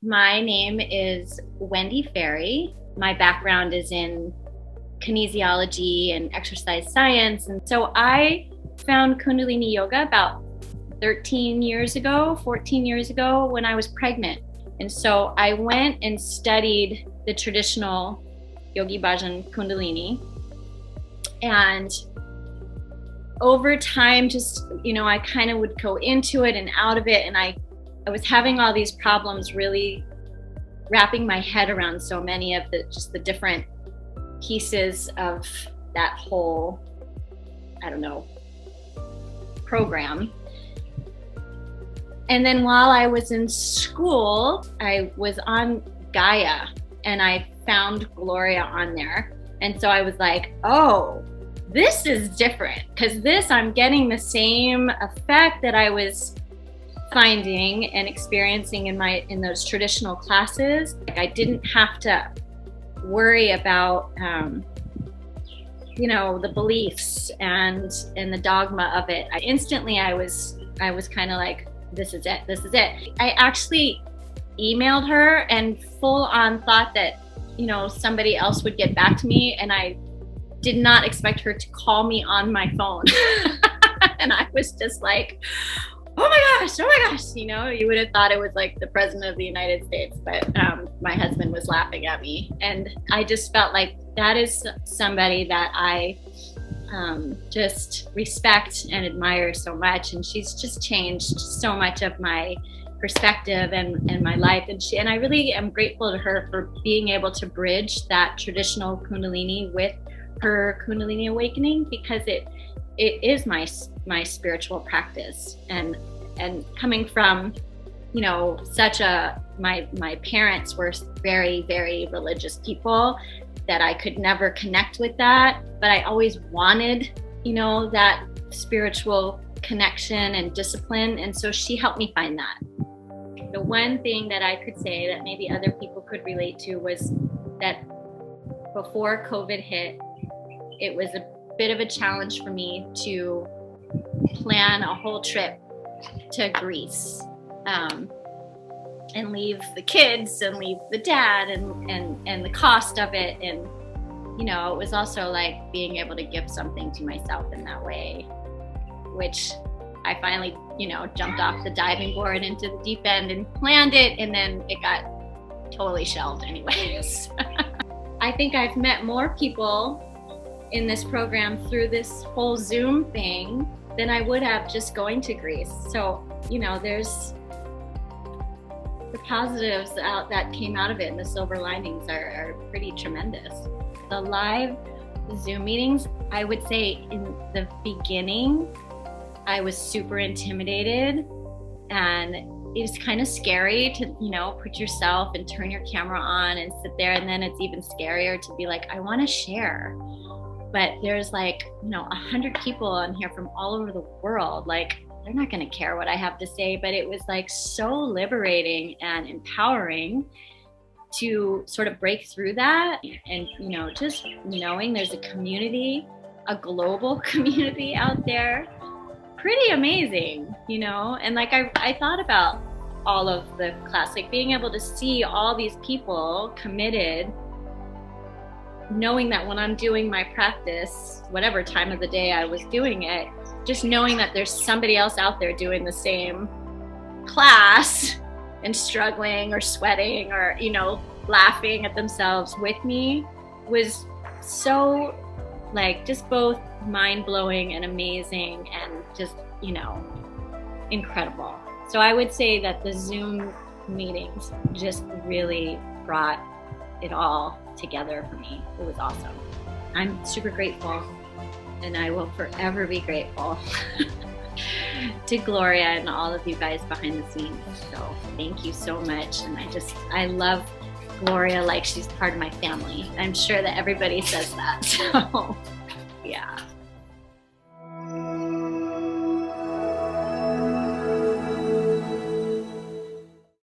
My name is Wendy Ferri. My background is in kinesiology and exercise science. And so I found Kundalini Yoga about 14 years ago when I was pregnant. And so I went and studied the traditional Yogi Bhajan Kundalini. And over time, I kind of would go into it and out of it. And I was having all these problems really wrapping my head around so many of the different pieces of that whole, program. And then while I was in school, I was on Gaia and I found Gloria on there. And so I was like, oh, this is different, because I'm getting the same effect that I was finding and experiencing in those traditional classes. Like, I didn't have to worry about the beliefs and the dogma of it. I was kind of like, this is it. I actually emailed her and full on thought that somebody else would get back to me, and I did not expect her to call me on my phone. And I was just like, oh my gosh, you would have thought it was like the president of the United States, but my husband was laughing at me. And I just felt like that is somebody that I just respect and admire so much. And she's just changed so much of my perspective and my life. And I really am grateful to her for being able to bridge that traditional Kundalini with her Kundalini Awakening, because it is my spiritual practice. And coming from my parents were very, very religious people, that I could never connect with that, but I always wanted that spiritual connection and discipline. And so she helped me find that. The one thing that I could say that maybe other people could relate to was that before COVID hit, it was a bit of a challenge for me to plan a whole trip to Greece, and leave the kids and leave the dad and the cost of it. And it was also like being able to give something to myself in that way, which I finally jumped off the diving board into the deep end and planned it, and then it got totally shelved anyways. I think I've met more people in this program through this whole Zoom thing than I would have just going to Greece. So, there's the positives that came out of it, and the silver linings are pretty tremendous. The live Zoom meetings, I would say in the beginning, I was super intimidated, and it was kind of scary to, put yourself and turn your camera on and sit there. And then it's even scarier to be like, I want to share. But there's 100 people on here from all over the world. Like, they're not going to care what I have to say. But it was so liberating and empowering to sort of break through that. And, just knowing there's a community, a global community out there, pretty amazing, And I thought about all of the class, being able to see all these people committed, knowing that when I'm doing my practice, whatever time of the day I was doing it, just knowing that there's somebody else out there doing the same class and struggling or sweating or, laughing at themselves with me was so just both mind-blowing and amazing and just, incredible. So I would say that the Zoom meetings just really brought it all together for me. It was awesome. I'm super grateful, and I will forever be grateful to Gloria and all of you guys behind the scenes. So thank you so much. And I love Gloria like she's part of my family. I'm sure that everybody says that. So yeah.